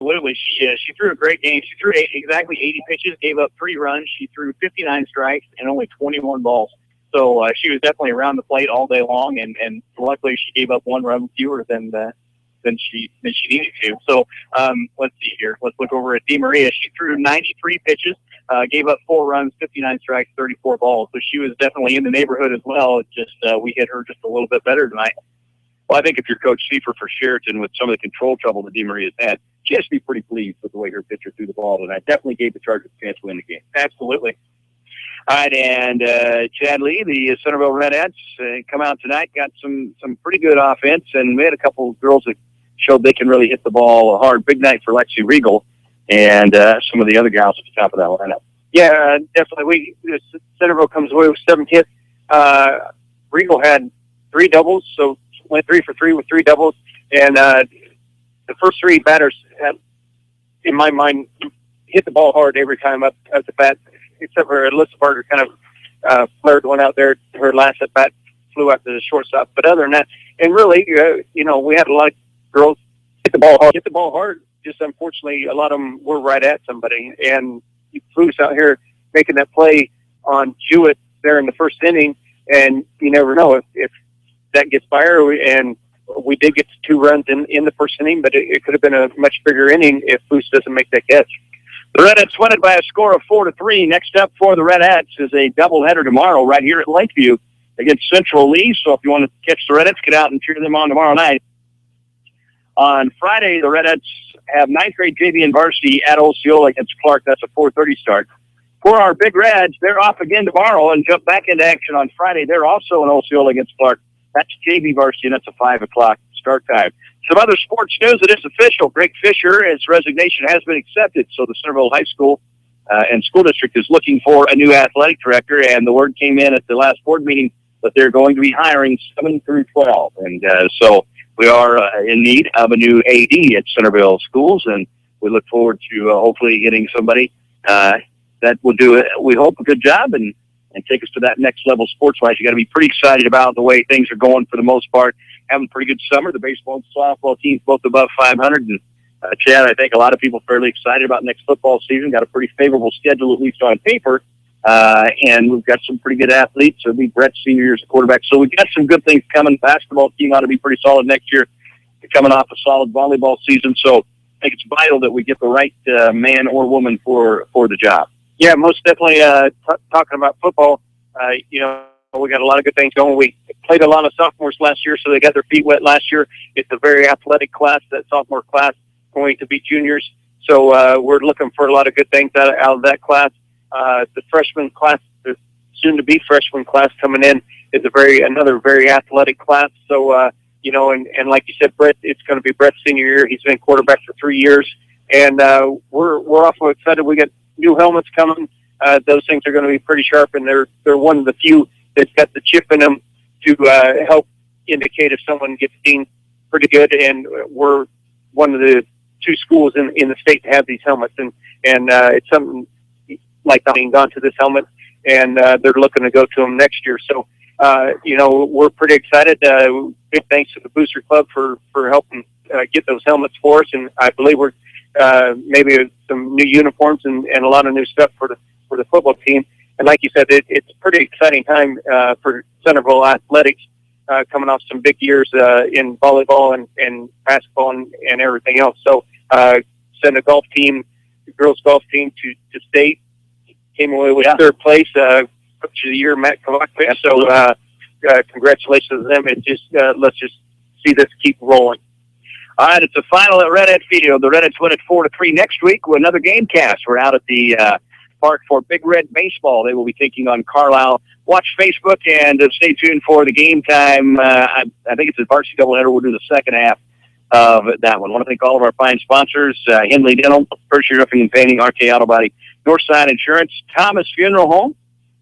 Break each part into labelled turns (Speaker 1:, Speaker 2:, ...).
Speaker 1: Absolutely. She threw a great game. She threw exactly 80 pitches, gave up 3 runs. She threw 59 strikes and only 21 balls. So she was definitely around the plate all day long, and luckily she gave up 1 run fewer than she needed to. So let's see here. Let's look over at DeMaria. She threw 93 pitches, gave up 4 runs, 59 strikes, 34 balls. So she was definitely in the neighborhood as well. It's just we hit her just a little bit better tonight.
Speaker 2: Well, I think if you're Coach Seifer for Chariton with some of the control trouble that DeMaria's had, she has to be pretty pleased with the way her pitcher threw the ball tonight. Definitely gave the Chargers a chance to win the game.
Speaker 1: Absolutely.
Speaker 2: All right, and Chad Lee, the Centerville Redettes, come out tonight, got some pretty good offense, and we had a couple of girls that showed they can really hit the ball hard. Big night for Lexi Regal and some of the other gals at the top of that lineup.
Speaker 3: Yeah, definitely. Centerville comes away with 7 hits. Regal had 3 doubles, so went 3 for 3 with 3 doubles. And the first 3 batters had, in my mind, hit the ball hard every time up at the bat, except for Alyssa Barger kind of flared one out there. Her last at bat flew out to the shortstop. But other than that, and really, we had a lot of girls hit the ball hard. Just unfortunately, a lot of them were right at somebody. And Flu's out here making that play on Jewett there in the first inning, and you never know if that gets by her. And we did get 2 runs in the first inning, but it could have been a much bigger inning if Flus doesn't make that catch.
Speaker 2: The Redettes win it by a score of 4-3. Next up for the Redettes is a doubleheader tomorrow right here at Lakeview against Central Lee. So if you want to catch the Redettes, get out and cheer them on tomorrow night. On Friday, the Redettes have 9th grade JV and varsity at Osceola against Clark. That's a 4:30 start. For our Big Reds, they're off again tomorrow and jump back into action on Friday. They're also in Osceola against Clark. That's JV varsity, and that's a 5 o'clock start time. Some other sports news. It is official. Greg Fisher, his resignation has been accepted. So the Centerville High School and School District is looking for a new athletic director, and the word came in at the last board meeting that they're going to be hiring 7 through 12. And so we are in need of a new AD at Centerville Schools, and we look forward to hopefully getting somebody that will do, we hope, a good job and take us to that next level sports-wise. You got to be pretty excited about the way things are going for the most part. Having a pretty good summer. The baseball and softball teams both above 500. And Chad, I think a lot of people are fairly excited about next football season. Got a pretty favorable schedule, at least on paper. And we've got some pretty good athletes. It'll be Brett's senior year as a quarterback. So we've got some good things coming. Basketball team ought to be pretty solid next year. They're coming off a solid volleyball season. So I think it's vital that we get the right man or woman for the job.
Speaker 3: Yeah, most definitely. Talking about football, we got a lot of good things going. We played a lot of sophomores last year, so they got their feet wet last year. It's a very athletic class, that sophomore class, going to be juniors. So we're looking for a lot of good things out of that class. The freshman class, the soon-to-be freshman class coming in, is another very athletic class. So, and like you said, Brett, it's going to be Brett's senior year. He's been quarterback for 3 years. And we're awful excited. We got new helmets coming. Those things are going to be pretty sharp, and they're one of the few that's got the chip in them to help indicate if someone gets seen pretty good. And we're one of the 2 schools in the state to have these helmets, and it's something like being gone to this helmet, and they're looking to go to them next year. So we're pretty excited. Big thanks to the Booster Club for helping get those helmets for us, and I believe we're maybe some new uniforms and a lot of new stuff for the football team. And like you said, it's a pretty exciting time for Centerville athletics, coming off some big years in volleyball and basketball and everything else. So send a golf team, the girls golf team to state, came away with 3rd place, Coach of the Year, Matt Kovach. So congratulations to them. And just let's just see this keep rolling.
Speaker 2: All right, it's a final at Redhead Field. The Redheads win it 4-3 next week with another game cast. We're out at the park for Big Red Baseball. They will be taking on Carlisle. Watch Facebook and stay tuned for the game time. I think it's a varsity doubleheader. We'll do the second half of that one. I want to thank all of our fine sponsors, Henley Dental, Pershing Roofing and Painting, RK Auto Body, Northside Insurance, Thomas Funeral Home,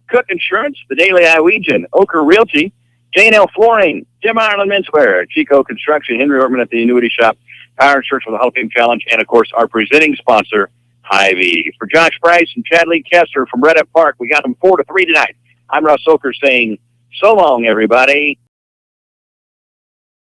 Speaker 2: Cook Insurance, The Daily Iowegian, Ochre Realty, J&L Flooring, Jim Ireland Menswear, Chico Construction, Henry Ortman at the Annuity Shop, Power Insurance for the Hall of Fame Challenge, and, of course, our presenting sponsor, Hy-Vee. For Josh Price and Chad Lee Kester from Red Up Park, we got them 4-3 tonight. I'm Russ Oker saying so long, everybody.